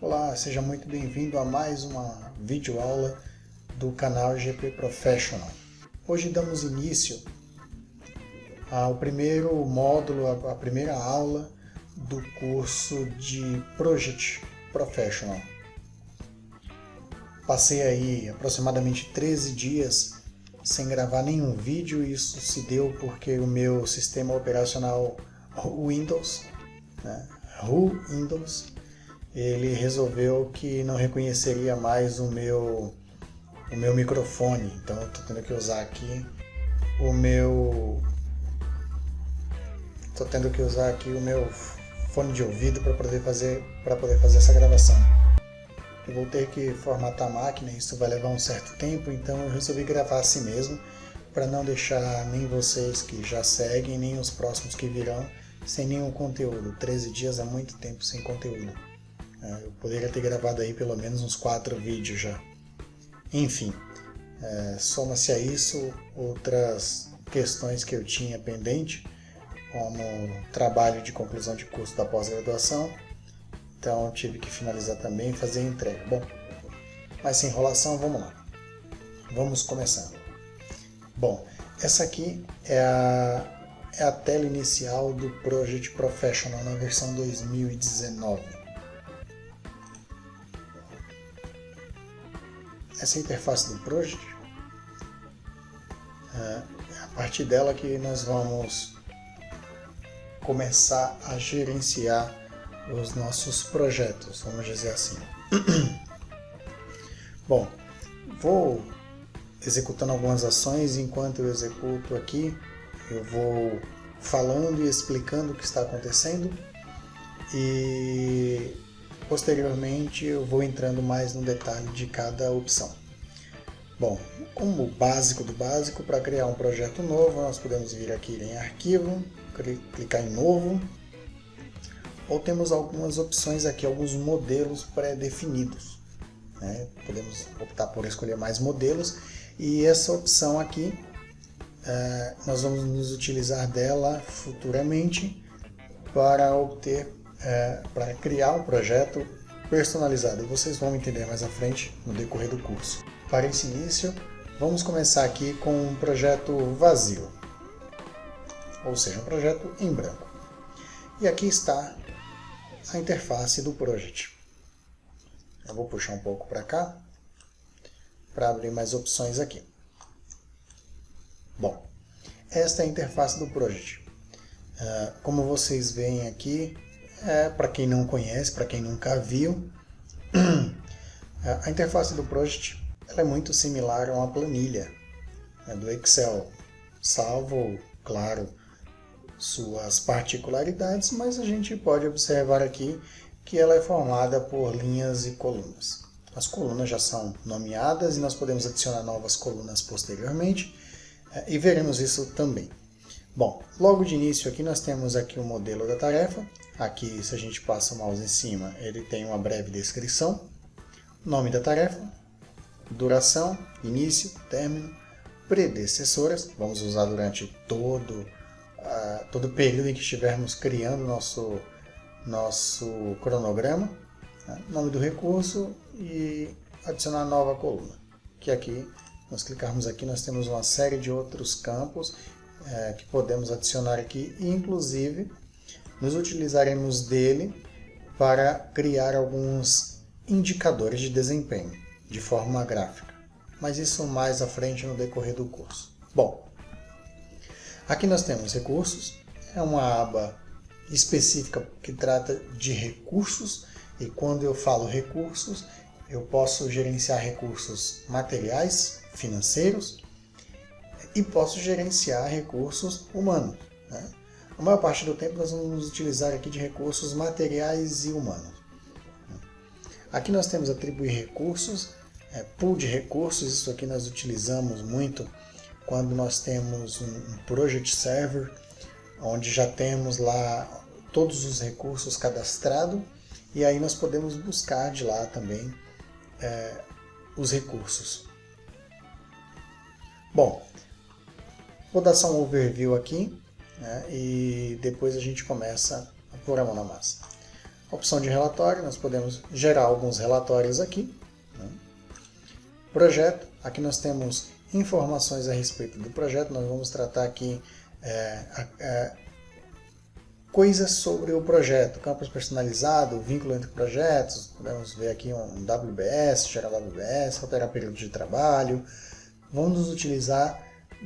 Olá, seja muito bem-vindo a mais uma videoaula do canal GP Professional. Hoje damos início ao primeiro módulo, a primeira aula do curso de Project Professional. Passei aí aproximadamente 13 dias sem gravar nenhum vídeo, e isso se deu porque o meu sistema operacional Windows, ele resolveu que não reconheceria mais o meu microfone, então eu estou tendo que usar aqui o meu fone de ouvido para poder fazer essa gravação. Eu vou ter que formatar a máquina, isso vai levar um certo tempo, então eu resolvi gravar assim mesmo, para não deixar nem vocês que já seguem, nem os próximos que virão sem nenhum conteúdo. 13 dias é muito tempo sem conteúdo. Eu poderia ter gravado aí pelo menos uns 4 vídeos já. Enfim, soma-se a isso outras questões que eu tinha pendente, como trabalho de conclusão de curso da pós-graduação. Então eu tive que finalizar também e fazer a entrega. Bom, mas sem enrolação, vamos lá. Vamos começando. Bom, essa aqui é a tela inicial do Project Professional na versão 2019. Essa é a interface do Project. É a partir dela que nós vamos começar a gerenciar os nossos projetos, vamos dizer assim. Bom, vou executando algumas ações. Enquanto eu executo aqui, eu vou falando e explicando o que está acontecendo, e posteriormente eu vou entrando mais no detalhe de cada opção. Bom, como básico do básico, para criar um projeto novo, nós podemos vir aqui em Arquivo, clicar em Novo, ou temos algumas opções aqui, alguns modelos pré-definidos. Podemos optar por escolher mais modelos, e essa opção aqui, nós vamos nos utilizar dela futuramente para para criar um projeto personalizado. Vocês vão entender mais à frente no decorrer do curso. Para esse início, vamos começar aqui com um projeto vazio, ou seja, um projeto em branco. E aqui está a interface do Project. Eu vou puxar um pouco para cá, para abrir mais opções aqui. Bom, esta é a interface do Project. Como vocês veem aqui, para quem não conhece, para quem nunca viu, a interface do Project ela é muito similar a uma planilha do Excel, salvo, claro, suas particularidades, mas a gente pode observar aqui que ela é formada por linhas e colunas. As colunas já são nomeadas e nós podemos adicionar novas colunas posteriormente, e veremos isso também. Bom, logo de início aqui nós temos aqui o modelo da tarefa. Aqui, se a gente passa o mouse em cima, ele tem uma breve descrição, nome da tarefa, duração, início, término, predecessoras, vamos usar durante todo o período em que estivermos criando nosso cronograma, nome do recurso e adicionar nova coluna. Que aqui, nós clicarmos aqui, nós temos uma série de outros campos que podemos adicionar aqui, e inclusive nos utilizaremos dele para criar alguns indicadores de desempenho de forma gráfica, mas isso mais à frente no decorrer do curso. Bom, aqui nós temos recursos, é uma aba específica que trata de recursos, e quando eu falo recursos, eu posso gerenciar recursos materiais, financeiros, e posso gerenciar recursos humanos. A maior parte do tempo nós vamos utilizar aqui de recursos materiais e humanos. Aqui nós temos atribuir recursos, pool de recursos. Isso aqui nós utilizamos muito quando nós temos um Project Server, onde já temos lá todos os recursos cadastrados, e aí nós podemos buscar de lá também os recursos. Bom, vou dar só um overview aqui. né, e depois a gente começa a pôr a mão na massa. Opção de relatório, nós podemos gerar alguns relatórios aqui. Né. Projeto, aqui nós temos informações a respeito do projeto, nós vamos tratar aqui coisas sobre o projeto, campus personalizado, vínculo entre projetos, podemos ver aqui um WBS, gerar WBS, alterar período de trabalho. Vamos utilizar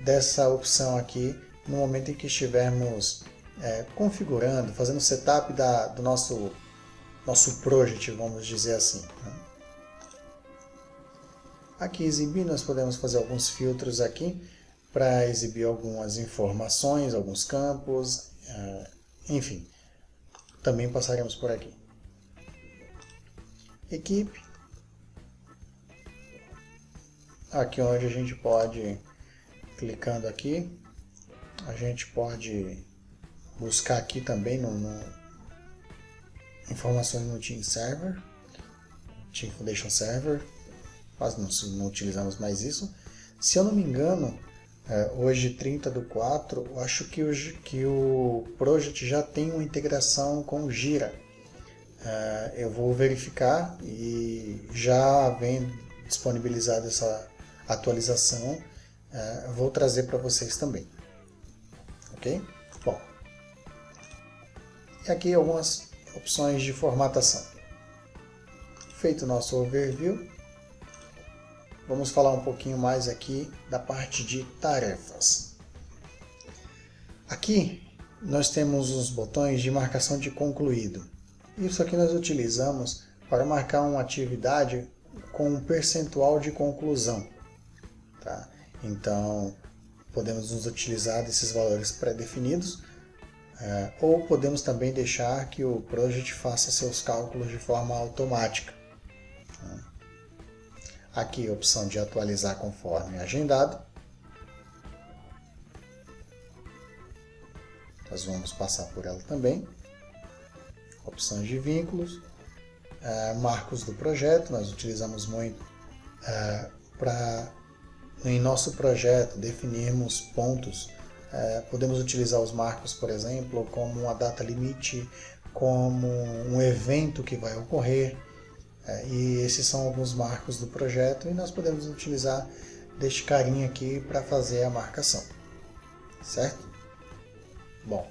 dessa opção aqui no momento em que estivermos configurando, fazendo o setup do nosso project, vamos dizer assim. Aqui exibir, nós podemos fazer alguns filtros aqui para exibir algumas informações, alguns campos, enfim, também passaremos por aqui. Equipe. Aqui onde a gente pode, clicando aqui, a gente pode buscar aqui também informações no Team Server, Team Foundation Server, quase não utilizamos mais isso. Se eu não me engano, hoje 30/4, eu acho que o Project já tem uma integração com o Jira. Eu vou verificar e já vem disponibilizada essa atualização, vou trazer para vocês também. Ok? Bom, e aqui algumas opções de formatação. Feito o nosso overview, vamos falar um pouquinho mais aqui da parte de tarefas. Aqui nós temos os botões de marcação de concluído. Isso aqui nós utilizamos para marcar uma atividade com um percentual de conclusão. Tá? Então, podemos nos utilizar desses valores pré-definidos, ou podemos também deixar que o Project faça seus cálculos de forma automática. Aqui a opção de atualizar conforme agendado. Nós vamos passar por ela também. Opções de vínculos. Marcos do projeto, nós utilizamos muito para, em nosso projeto, definirmos pontos. Podemos utilizar os marcos, por exemplo, como uma data limite, como um evento que vai ocorrer. E esses são alguns marcos do projeto e nós podemos utilizar deste carinha aqui para fazer a marcação, certo? Bom,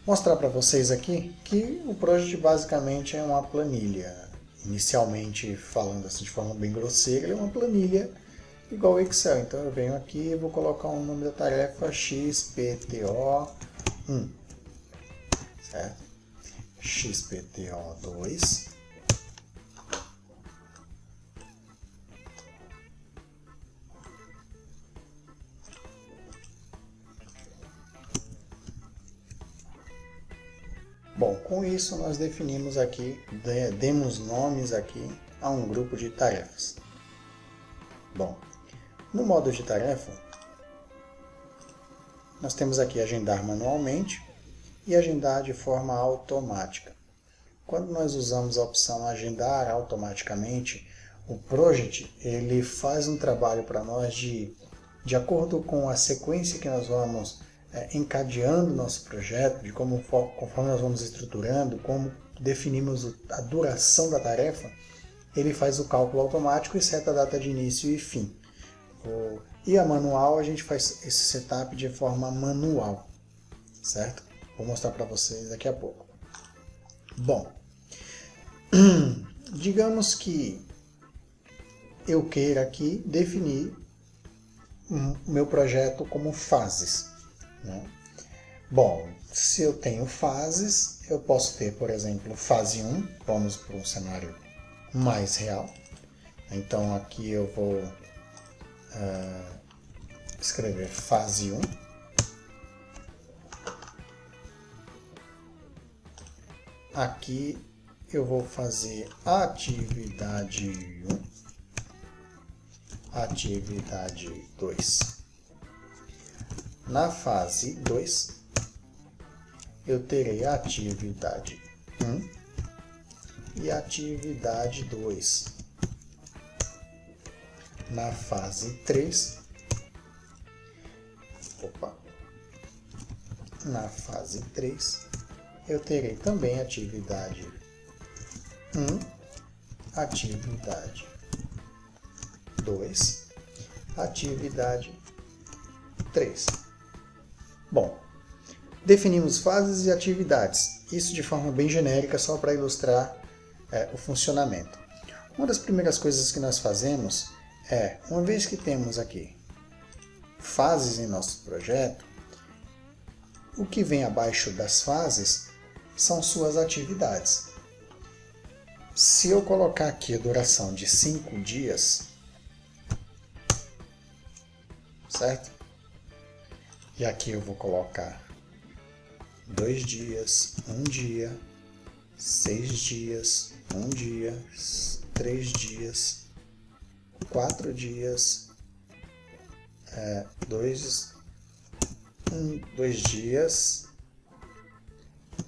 mostrar para vocês aqui que o Project basicamente é uma planilha. Inicialmente, falando assim de forma bem grosseira, ele é uma planilha igual ao Excel. Então eu venho aqui e vou colocar o nome da tarefa XPTO1, certo? XPTO2. Bom, com isso nós definimos aqui, demos nomes aqui a um grupo de tarefas. Bom, no modo de tarefa, nós temos aqui agendar manualmente e agendar de forma automática. Quando nós usamos a opção agendar automaticamente, o Project ele faz um trabalho para nós de acordo com a sequência que nós vamos encadeando o nosso projeto, de conforme nós vamos estruturando, como definimos a duração da tarefa, ele faz o cálculo automático e seta a data de início e fim. E a manual, a gente faz esse setup de forma manual, certo? Vou mostrar para vocês daqui a pouco. Bom, digamos que eu queira aqui definir o meu projeto como fases. Né? Bom, se eu tenho fases, eu posso ter, por exemplo, fase 1, vamos para um cenário mais real. Então aqui eu vou escrever fase 1. Aqui eu vou fazer atividade 1, atividade 2. Na fase 2, eu terei atividade 1 e atividade 2. Na fase 3, na fase 3, eu terei também atividade 1, atividade 2, atividade 3. Bom, definimos fases e atividades, isso de forma bem genérica, só para ilustrar o funcionamento. Uma das primeiras coisas que nós fazemos é, uma vez que temos aqui fases em nosso projeto, o que vem abaixo das fases são suas atividades. Se eu colocar aqui a duração de 5 dias, certo? E aqui eu vou colocar 2 dias, 1 dia, 6 dias, 1 dia, 3 dias, 4 dias, 2 dias,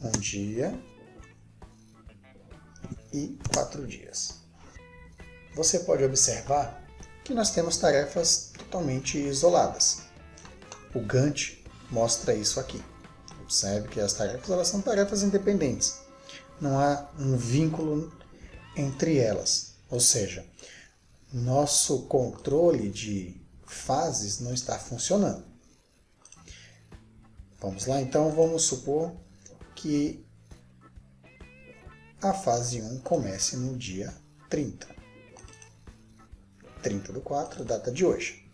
1 dia e 4 dias. Você pode observar que nós temos tarefas totalmente isoladas. O Gantt mostra isso aqui. Observe que as tarefas elas são tarefas independentes. Não há um vínculo entre elas. Ou seja, nosso controle de fases não está funcionando. Vamos lá, então vamos supor que a fase 1 comece no dia 30. 30/4, data de hoje.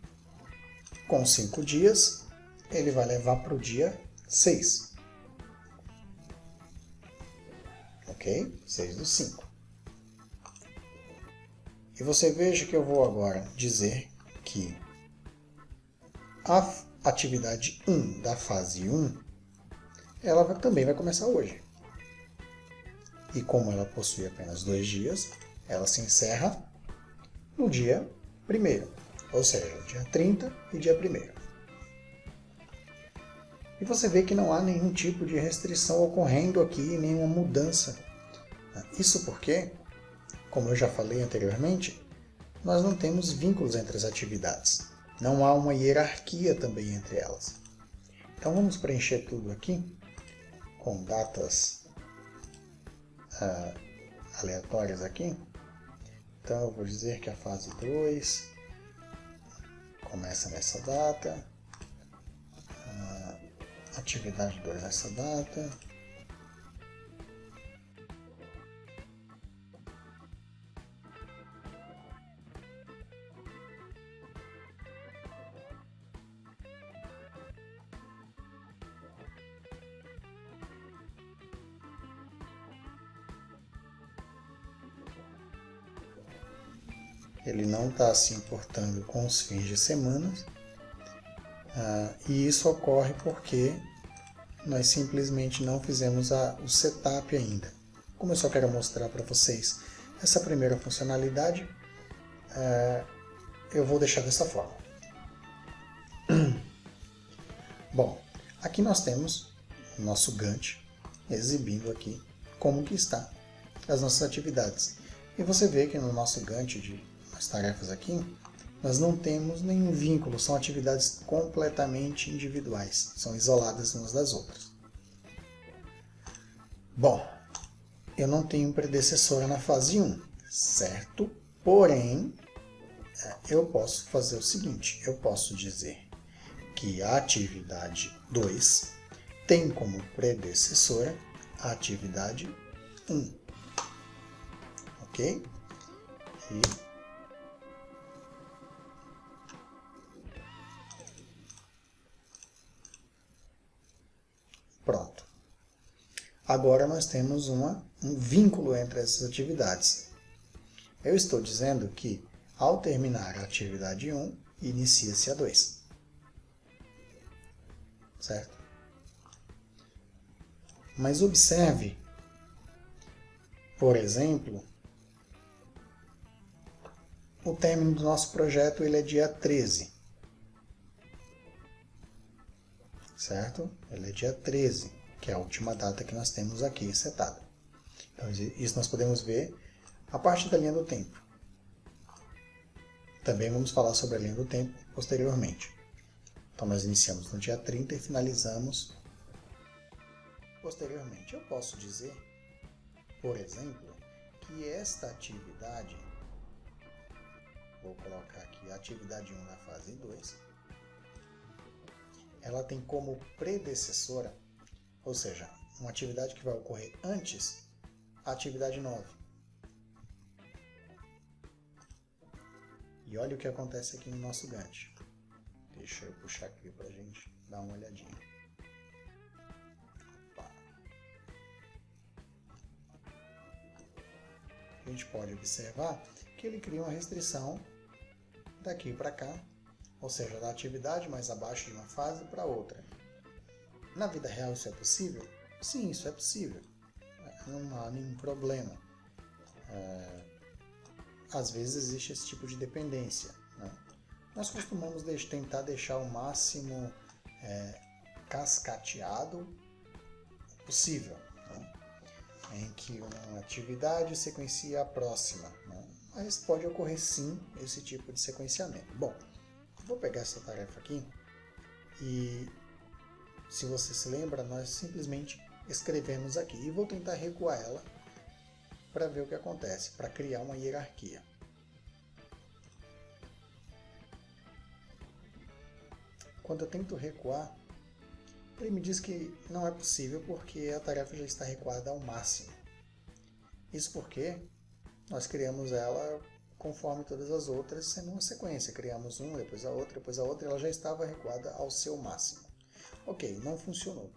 Com 5 dias, ele vai levar para o dia 6. Ok? 6/5. E você veja que eu vou agora dizer que a atividade 1 da fase 1, ela também vai começar hoje. E como ela possui apenas 2 dias, ela se encerra no dia 1º, ou seja, dia 30 e dia 1º. E você vê que não há nenhum tipo de restrição ocorrendo aqui, nenhuma mudança. Isso porque, como eu já falei anteriormente, nós não temos vínculos entre as atividades. Não há uma hierarquia também entre elas. Então vamos preencher tudo aqui com datas aleatórias aqui. Então eu vou dizer que a fase 2 começa nessa data, atividade 2 nessa data, ele não está se importando com os fins de semana, e isso ocorre porque nós simplesmente não fizemos o setup ainda. Como eu só quero mostrar para vocês essa primeira funcionalidade, eu vou deixar dessa forma. Bom, aqui nós temos o nosso Gantt exibindo aqui como que está as nossas atividades. E você vê que no nosso Gantt de as tarefas aqui, nós não temos nenhum vínculo, são atividades completamente individuais, são isoladas umas das outras. Bom, eu não tenho predecessora na fase 1, certo? Porém, eu posso fazer o seguinte, eu posso dizer que a atividade 2 tem como predecessora a atividade 1. Ok? E pronto. Agora nós temos um vínculo entre essas atividades. Eu estou dizendo que, ao terminar a atividade 1, inicia-se a 2. Certo? Mas observe, por exemplo, o término do nosso projeto ele é dia 13. Certo? Ele é dia 13, que é a última data que nós temos aqui setada. Então, isso nós podemos ver a partir da linha do tempo. Também vamos falar sobre a linha do tempo posteriormente. Então, nós iniciamos no dia 30 e finalizamos Posteriormente, eu posso dizer, por exemplo, que esta atividade, vou colocar aqui a atividade 1 da fase 2, ela tem como predecessora, ou seja, uma atividade que vai ocorrer antes, a atividade 9. E olha o que acontece aqui no nosso Gantt. Deixa eu puxar aqui para a gente dar uma olhadinha. Opa. A gente pode observar que ele cria uma restrição daqui para cá, ou seja, da atividade mais abaixo de uma fase para outra. Na vida real isso é possível? Sim, isso é possível. Não há nenhum problema. Às vezes existe esse tipo de dependência, né? Nós costumamos tentar deixar o máximo cascateado possível, né? Em que uma atividade sequencia a próxima, né? Mas pode ocorrer sim esse tipo de sequenciamento. Bom, vou pegar essa tarefa aqui e, se você se lembra, nós simplesmente escrevemos aqui e vou tentar recuar ela para ver o que acontece, para criar uma hierarquia. Quando eu tento recuar, ele me diz que não é possível porque a tarefa já está recuada ao máximo. Isso porque nós criamos ela conforme todas as outras, sendo uma sequência. Criamos uma, depois a outra, e ela já estava recuada ao seu máximo. Ok, não funcionou.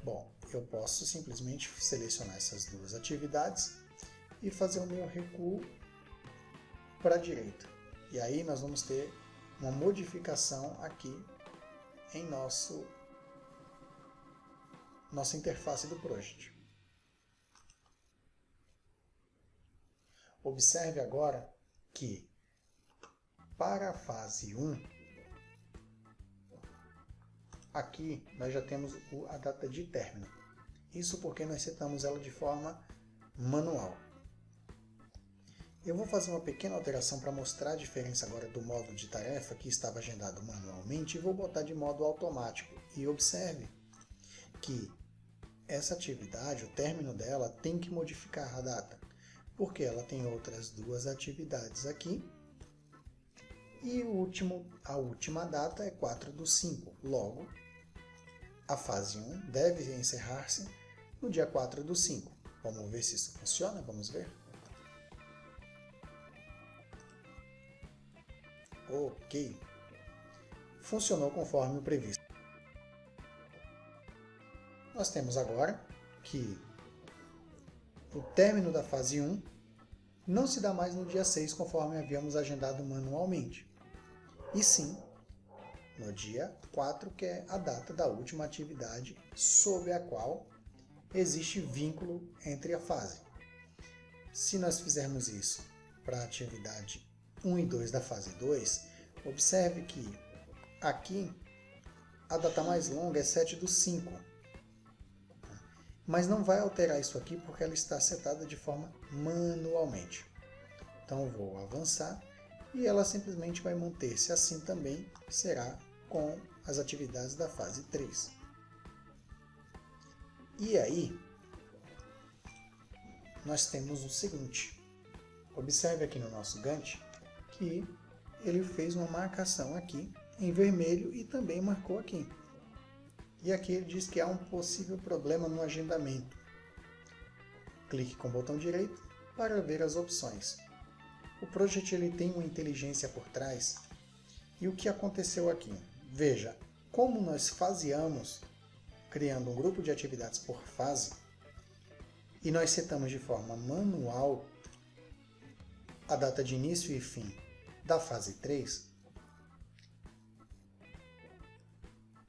Bom, eu posso simplesmente selecionar essas duas atividades e fazer o meu recuo para a direita. E aí nós vamos ter uma modificação aqui em nossa interface do Project. Observe agora que para a fase 1, aqui nós já temos a data de término. Isso porque nós setamos ela de forma manual. Eu vou fazer uma pequena alteração para mostrar a diferença agora do modo de tarefa que estava agendado manualmente e vou botar de modo automático. E observe que essa atividade, o término dela, tem que modificar a data, porque ela tem outras duas atividades aqui e a última data é 4/5. Logo, a fase 1 deve encerrar-se no dia 4/5. Vamos ver se isso funciona? Vamos ver? Ok. Funcionou conforme o previsto. Nós temos agora que o término da fase 1 não se dá mais no dia 6, conforme havíamos agendado manualmente, e sim no dia 4, que é a data da última atividade sob a qual existe vínculo entre a fase. Se nós fizermos isso para a atividade 1 e 2 da fase 2, observe que aqui a data mais longa é 7/5. Mas não vai alterar isso aqui porque ela está setada de forma manualmente. Então vou avançar e ela simplesmente vai manter-se. Assim também será com as atividades da fase 3. E aí, nós temos o seguinte. Observe aqui no nosso Gantt que ele fez uma marcação aqui em vermelho e também marcou aqui. E aqui ele diz que há um possível problema no agendamento. Clique com o botão direito para ver as opções. O Project ele tem uma inteligência por trás. E o que aconteceu aqui? Veja, como nós faseamos, criando um grupo de atividades por fase, e nós setamos de forma manual a data de início e fim da fase 3,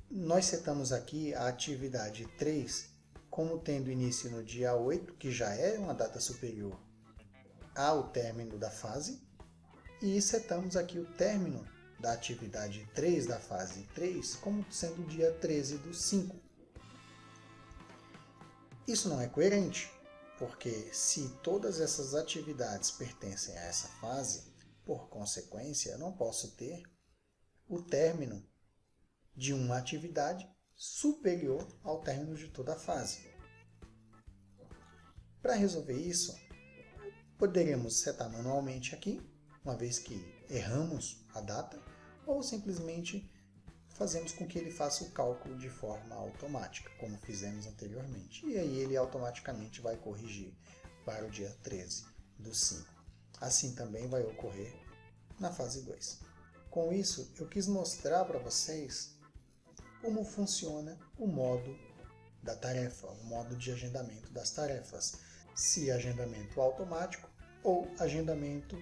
nós setamos aqui a atividade 3 como tendo início no dia 8, que já é uma data superior ao término da fase, e setamos aqui o término da atividade 3 da fase 3 como sendo o dia 13/5. Isso não é coerente, porque se todas essas atividades pertencem a essa fase, por consequência, eu não posso ter o término de uma atividade superior ao término de toda a fase. Para resolver isso, poderíamos setar manualmente aqui, uma vez que erramos a data, ou simplesmente fazemos com que ele faça o cálculo de forma automática, como fizemos anteriormente. E aí ele automaticamente vai corrigir para o dia 13 do 5. Assim também vai ocorrer na fase 2. Com isso, eu quis mostrar para vocês como funciona o modo da tarefa, o modo de agendamento das tarefas. Se agendamento automático ou agendamento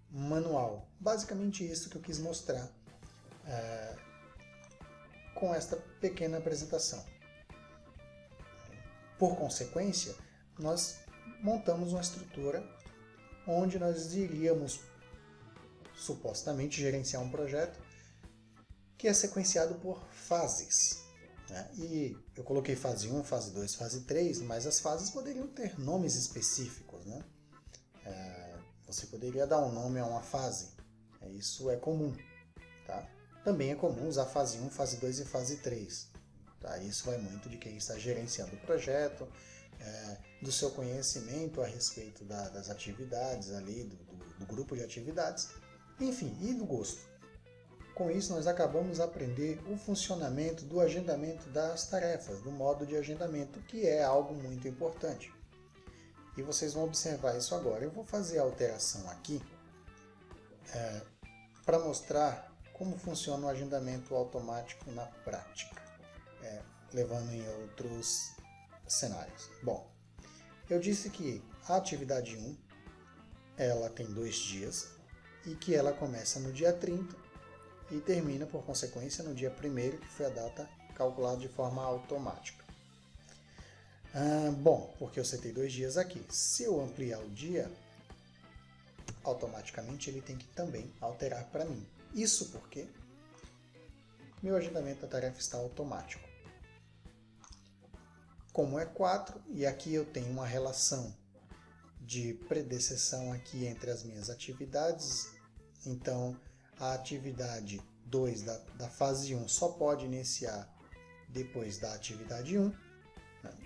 manual. Basicamente isso que eu quis mostrar com esta pequena apresentação. Por consequência, nós montamos uma estrutura onde nós iríamos supostamente gerenciar um projeto que é sequenciado por fases. E eu coloquei fase 1, fase 2, fase 3, mas as fases poderiam ter nomes específicos. Você poderia dar um nome a uma fase, isso é comum. Tá? Também é comum usar fase 1, fase 2 e fase 3. Tá? Isso vai muito de quem está gerenciando o projeto, do seu conhecimento a respeito das atividades ali, do grupo de atividades, enfim, e do gosto. Com isso, nós acabamos de aprender o funcionamento do agendamento das tarefas, do modo de agendamento, que é algo muito importante. E vocês vão observar isso agora. Eu vou fazer a alteração aqui para mostrar como funciona o agendamento automático na prática, levando em outros cenários. Bom, eu disse que a atividade 1 ela tem 2 dias e que ela começa no dia 30 e termina, por consequência, no dia 1º, que foi a data calculada de forma automática. Bom, porque eu setei 2 dias aqui. Se eu ampliar o dia, automaticamente ele tem que também alterar para mim. Isso porque meu agendamento da tarefa está automático. Como é 4, e aqui eu tenho uma relação de predecessão aqui entre as minhas atividades, então a atividade 2 da fase 1 só pode iniciar depois da atividade 1.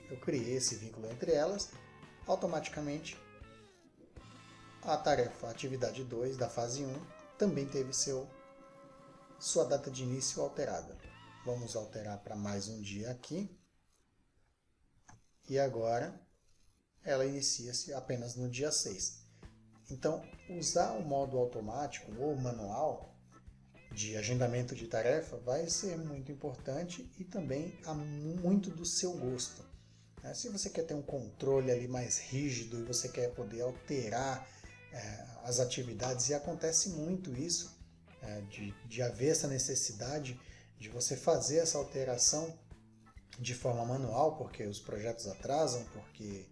Eu criei esse vínculo entre elas. Automaticamente, a tarefa, a atividade 2 da fase 1 também teve sua data de início alterada. Vamos alterar para mais um dia aqui. E agora, ela inicia-se apenas no dia 6. Então, usar o modo automático ou manual de agendamento de tarefa vai ser muito importante e também há muito do seu gosto. Se você quer ter um controle ali mais rígido e você quer poder alterar as atividades, e acontece muito isso, de haver essa necessidade de você fazer essa alteração de forma manual, porque os projetos atrasam, porque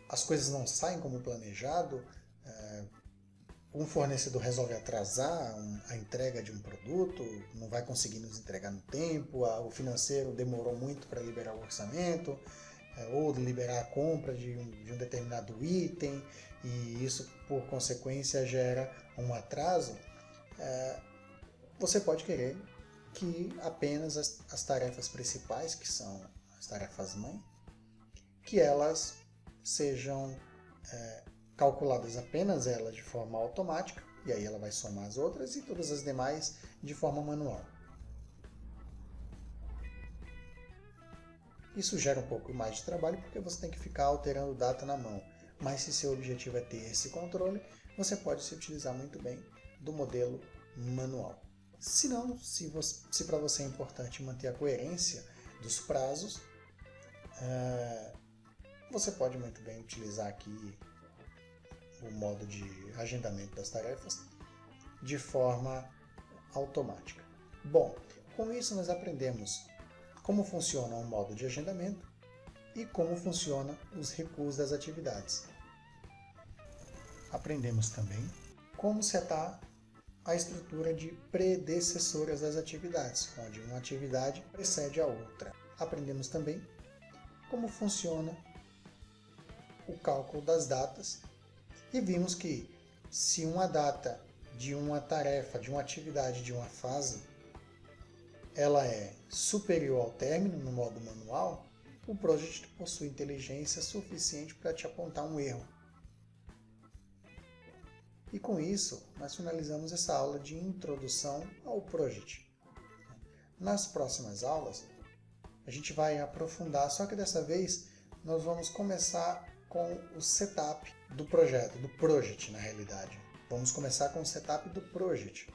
as coisas não saem como planejado, um fornecedor resolve atrasar a entrega de um produto, não vai conseguir nos entregar no tempo, o financeiro demorou muito para liberar o orçamento, ou liberar a compra de um determinado item, e isso, por consequência, gera um atraso. Você pode querer que apenas as tarefas principais, que são as tarefas-mãe, que elas sejam calculadas apenas elas de forma automática, e aí ela vai somar as outras, e todas as demais de forma manual. Isso gera um pouco mais de trabalho, porque você tem que ficar alterando data na mão. Mas se seu objetivo é ter esse controle, você pode se utilizar muito bem do modelo manual. Se não, se para você é importante manter a coerência dos prazos, você pode muito bem utilizar aqui o modo de agendamento das tarefas de forma automática. Bom, com isso nós aprendemos como funciona o modo de agendamento e como funcionam os recuos das atividades. Aprendemos também como setar a estrutura de predecessoras das atividades, onde uma atividade precede a outra. Aprendemos também como funciona o cálculo das datas e vimos que se uma data de uma tarefa, de uma atividade, de uma fase ela é superior ao término no modo manual, o Project possui inteligência suficiente para te apontar um erro. E com isso, nós finalizamos essa aula de introdução ao Project. Nas próximas aulas, a gente vai aprofundar, só que dessa vez nós vamos começar com o setup do projeto, do Project na realidade. Vamos começar com o setup do Project,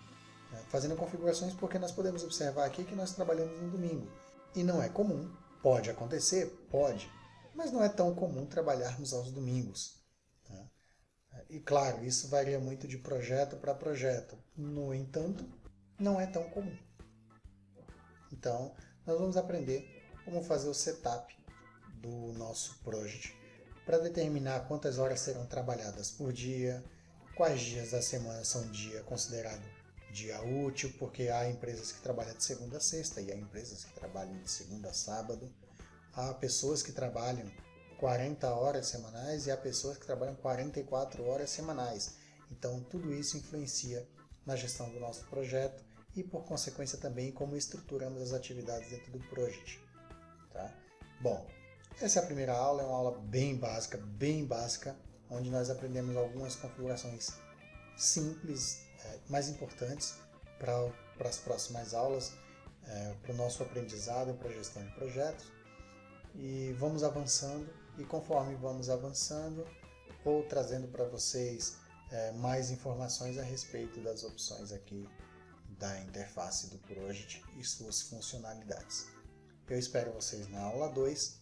fazendo configurações, porque nós podemos observar aqui que nós trabalhamos no domingo. E não é comum, pode acontecer? Pode, mas não é tão comum trabalharmos aos domingos. E claro, isso varia muito de projeto para projeto. No entanto, não é tão comum. Então, nós vamos aprender como fazer o setup do nosso project para determinar quantas horas serão trabalhadas por dia, quais dias da semana são dia considerado dia útil, porque há empresas que trabalham de segunda a sexta e há empresas que trabalham de segunda a sábado. Há pessoas que trabalham 40 horas semanais e há pessoas que trabalham 44 horas semanais. Então, tudo isso influencia na gestão do nosso projeto e, por consequência, também como estruturamos as atividades dentro do project. Tá? Bom, essa é a primeira aula, é uma aula bem básica, onde nós aprendemos algumas configurações simples, mais importantes para as próximas aulas, para o nosso aprendizado e para a gestão de projetos. E vamos avançando, e conforme vamos avançando, vou trazendo para vocês mais informações a respeito das opções aqui da interface do Project e suas funcionalidades. Eu espero vocês na aula 2,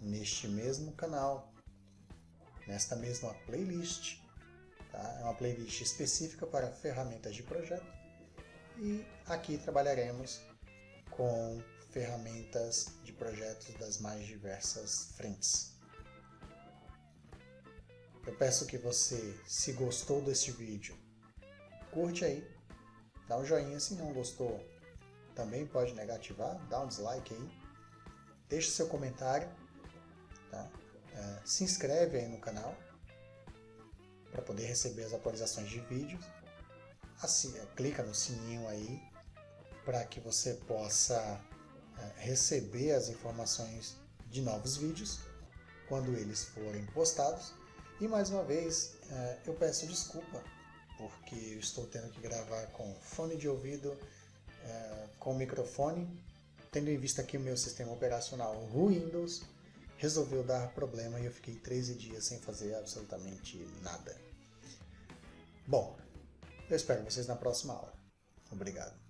neste mesmo canal, nesta mesma playlist. Tá? É uma playlist específica para ferramentas de projeto, e aqui trabalharemos com ferramentas de projetos das mais diversas frentes. Eu peço que você, se gostou deste vídeo, curte aí, dá um joinha. Se não gostou, também pode negativar, dá um dislike aí, deixe seu comentário, tá? Se inscreve aí no canal para poder receber as atualizações de vídeos, clica no sininho aí para que você possa receber as informações de novos vídeos quando eles forem postados. E mais uma vez eu peço desculpa porque eu estou tendo que gravar com fone de ouvido, com microfone, tendo em vista que o meu sistema operacional, o Windows, resolveu dar problema e eu fiquei 13 dias sem fazer absolutamente nada. Bom, eu espero vocês na próxima aula. Obrigado.